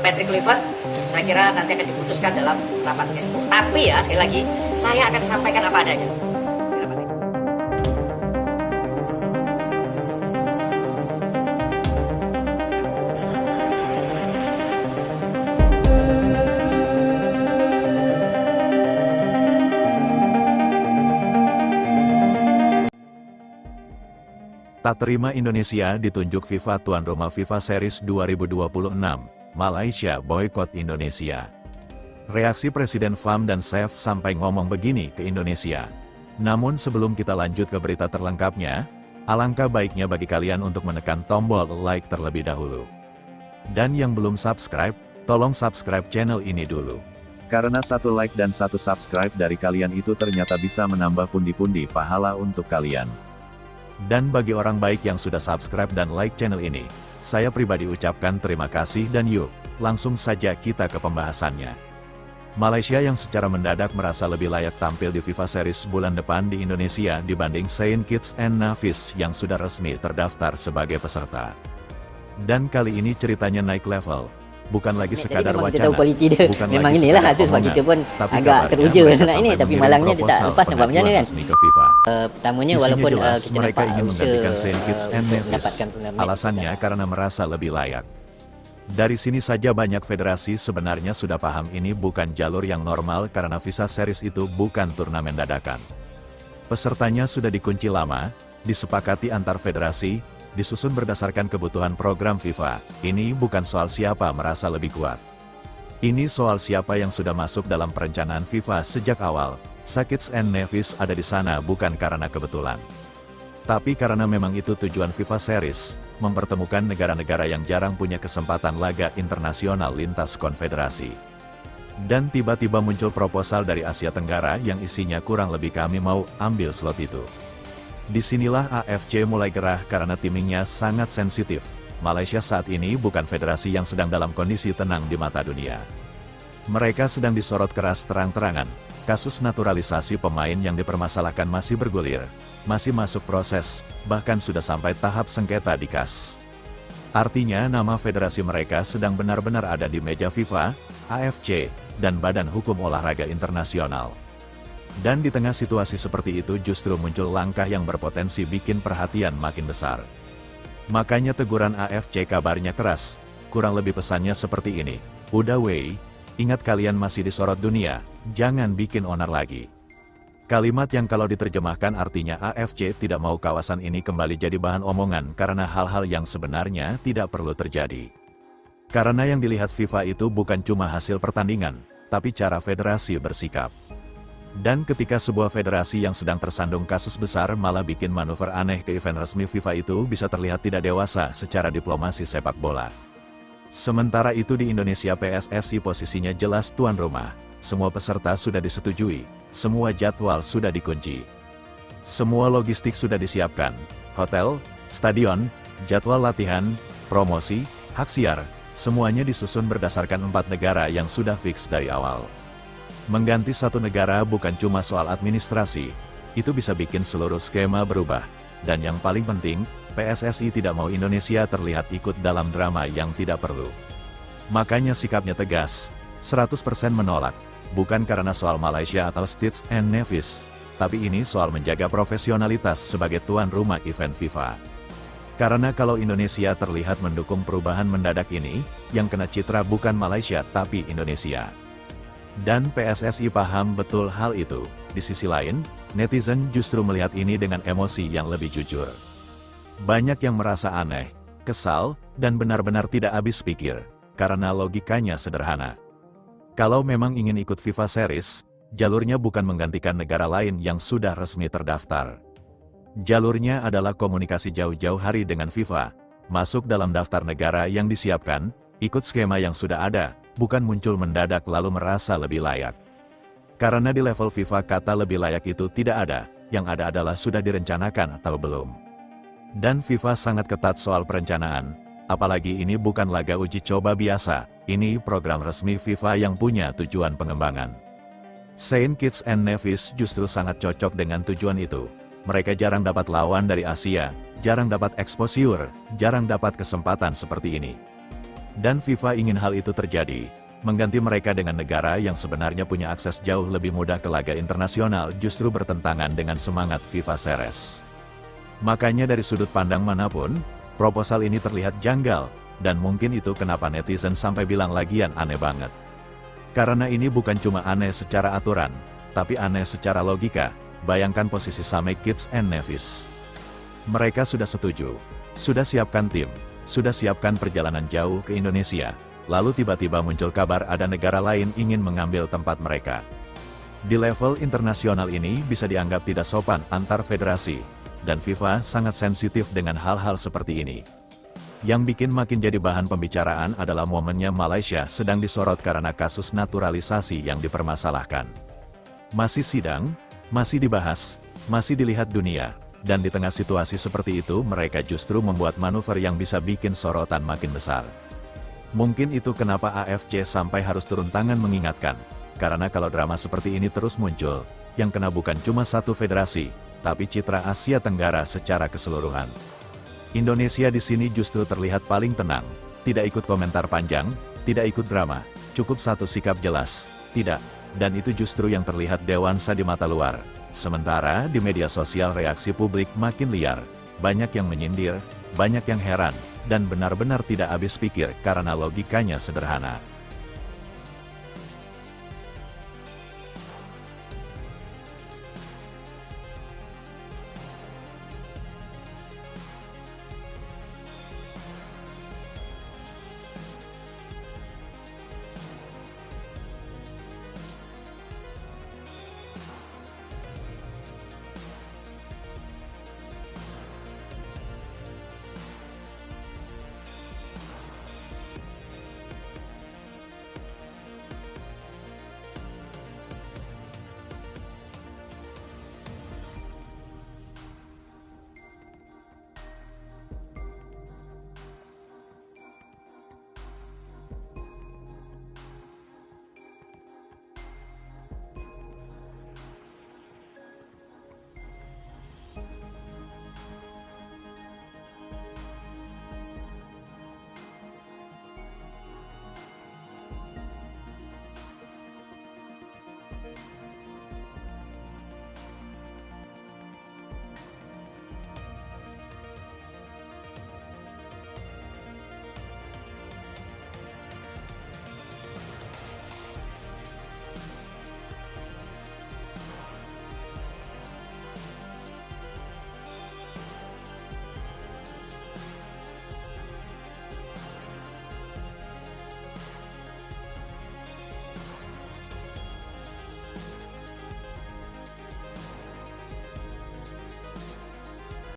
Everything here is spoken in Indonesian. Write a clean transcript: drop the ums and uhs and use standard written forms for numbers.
Patrick Kluivert, saya kira nanti akan diputuskan dalam rapat tersebut. Tapi ya, sekali lagi, saya akan sampaikan apa adanya. Tak terima Indonesia ditunjuk FIFA tuan rumah FIFA Series 2026, Malaysia boykot Indonesia. Reaksi Presiden FAM dan SEF sampai ngomong begini ke Indonesia. Namun sebelum kita lanjut ke berita terlengkapnya, alangkah baiknya bagi kalian untuk menekan tombol like terlebih dahulu. Dan yang belum subscribe, tolong subscribe channel ini dulu. Karena satu like dan satu subscribe dari kalian itu ternyata bisa menambah pundi-pundi pahala untuk kalian. Dan bagi orang baik yang sudah subscribe dan like channel ini, saya pribadi ucapkan terima kasih dan yuk, langsung saja kita ke pembahasannya. Malaysia yang secara mendadak merasa lebih layak tampil di FIFA Series bulan depan di Indonesia dibanding Saint Kitts and Nevis yang sudah resmi terdaftar sebagai peserta. Dan kali ini ceritanya naik level. Bukan lagi sekadar wacana, bukan memang lagi inilah sekadar itu sebab omongan, kita pun tapi agak teruja mereka nak ini, sampai tapi mengirim malangnya dia tak proposal lepas nampak macam pengajuan mana kan. resmi ke FIFA. Pertamanya Isinya walaupun jelas, kita mereka nampak ingin menggantikan Saint Kitts and untuk Nevis. mendapatkan turnamen. Alasannya karena merasa lebih layak. Dari sini saja banyak federasi sebenarnya sudah paham ini bukan jalur yang normal karena FIFA Series itu bukan turnamen dadakan. Pesertanya sudah dikunci lama, disepakati antar federasi, disusun berdasarkan kebutuhan program FIFA. Ini bukan soal siapa merasa lebih kuat. Ini soal siapa yang sudah masuk dalam perencanaan FIFA sejak awal. Saint Kitts and Nevis ada di sana bukan karena kebetulan. Tapi karena memang itu tujuan FIFA Series, mempertemukan negara-negara yang jarang punya kesempatan laga internasional lintas konfederasi. Dan tiba-tiba muncul proposal dari Asia Tenggara yang isinya kurang lebih kami mau ambil slot itu. Disinilah AFC mulai gerah karena timingnya sangat sensitif. Malaysia saat ini bukan federasi yang sedang dalam kondisi tenang di mata dunia. Mereka sedang disorot keras terang-terangan. Kasus naturalisasi pemain yang dipermasalahkan masih bergulir, masih masuk proses, bahkan sudah sampai tahap sengketa di KAS. Artinya nama federasi mereka sedang benar-benar ada di meja FIFA, AFC, dan Badan Hukum Olahraga Internasional. Dan di tengah situasi seperti itu justru muncul langkah yang berpotensi bikin perhatian makin besar. Makanya teguran AFC kabarnya keras, kurang lebih pesannya seperti ini, udah wey, ingat kalian masih disorot dunia, jangan bikin onar lagi. Kalimat yang kalau diterjemahkan artinya AFC tidak mau kawasan ini kembali jadi bahan omongan karena hal-hal yang sebenarnya tidak perlu terjadi. Karena yang dilihat FIFA itu bukan cuma hasil pertandingan, tapi cara federasi bersikap. Dan ketika sebuah federasi yang sedang tersandung kasus besar malah bikin manuver aneh ke event resmi FIFA itu bisa terlihat tidak dewasa secara diplomasi sepak bola. Sementara itu di Indonesia PSSI posisinya jelas tuan rumah. Semua peserta sudah disetujui, semua jadwal sudah dikunci. Semua logistik sudah disiapkan, hotel, stadion, jadwal latihan, promosi, hak siar, semuanya disusun berdasarkan 4 negara yang sudah fix dari awal. Mengganti satu negara bukan cuma soal administrasi, itu bisa bikin seluruh skema berubah. Dan yang paling penting, PSSI tidak mau Indonesia terlihat ikut dalam drama yang tidak perlu. Makanya sikapnya tegas, 100% menolak, bukan karena soal Malaysia atau Saint Kitts and Nevis, tapi ini soal menjaga profesionalitas sebagai tuan rumah event FIFA. Karena kalau Indonesia terlihat mendukung perubahan mendadak ini, yang kena citra bukan Malaysia tapi Indonesia. Dan PSSI paham betul hal itu. Di sisi lain, netizen justru melihat ini dengan emosi yang lebih jujur. Banyak yang merasa aneh, kesal, dan benar-benar tidak habis pikir, karena logikanya sederhana. Kalau memang ingin ikut FIFA Series, jalurnya bukan menggantikan negara lain yang sudah resmi terdaftar. Jalurnya adalah komunikasi jauh-jauh hari dengan FIFA, masuk dalam daftar negara yang disiapkan, ikut skema yang sudah ada, bukan muncul mendadak lalu merasa lebih layak. Karena di level FIFA kata lebih layak itu tidak ada, yang ada adalah sudah direncanakan atau belum. Dan FIFA sangat ketat soal perencanaan, apalagi ini bukan laga uji coba biasa, ini program resmi FIFA yang punya tujuan pengembangan. Saint Kitts and Nevis justru sangat cocok dengan tujuan itu. Mereka jarang dapat lawan dari Asia, jarang dapat exposure, jarang dapat kesempatan seperti ini. Dan FIFA ingin hal itu terjadi, mengganti mereka dengan negara yang sebenarnya punya akses jauh lebih mudah ke laga internasional justru bertentangan dengan semangat FIFA Series. Makanya dari sudut pandang manapun, proposal ini terlihat janggal, dan mungkin itu kenapa netizen sampai bilang lagian aneh banget. Karena ini bukan cuma aneh secara aturan, tapi aneh secara logika. Bayangkan posisi Same Kids and Nevis. Mereka sudah setuju, sudah siapkan tim, sudah siapkan perjalanan jauh ke Indonesia, lalu tiba-tiba muncul kabar ada negara lain ingin mengambil tempat mereka. Di level internasional ini bisa dianggap tidak sopan antar federasi, dan FIFA sangat sensitif dengan hal-hal seperti ini. Yang bikin makin jadi bahan pembicaraan adalah momennya Malaysia sedang disorot karena kasus naturalisasi yang dipermasalahkan. Masih sidang, masih dibahas, masih dilihat dunia, dan di tengah situasi seperti itu mereka justru membuat manuver yang bisa bikin sorotan makin besar. Mungkin itu kenapa AFC sampai harus turun tangan mengingatkan, karena kalau drama seperti ini terus muncul, yang kena bukan cuma satu federasi, tapi citra Asia Tenggara secara keseluruhan. Indonesia di sini justru terlihat paling tenang, tidak ikut komentar panjang, tidak ikut drama, cukup satu sikap jelas, tidak. Dan itu justru yang terlihat dewasa di mata luar. Sementara di media sosial reaksi publik makin liar. Banyak yang menyindir, banyak yang heran, dan benar-benar tidak habis pikir karena logikanya sederhana.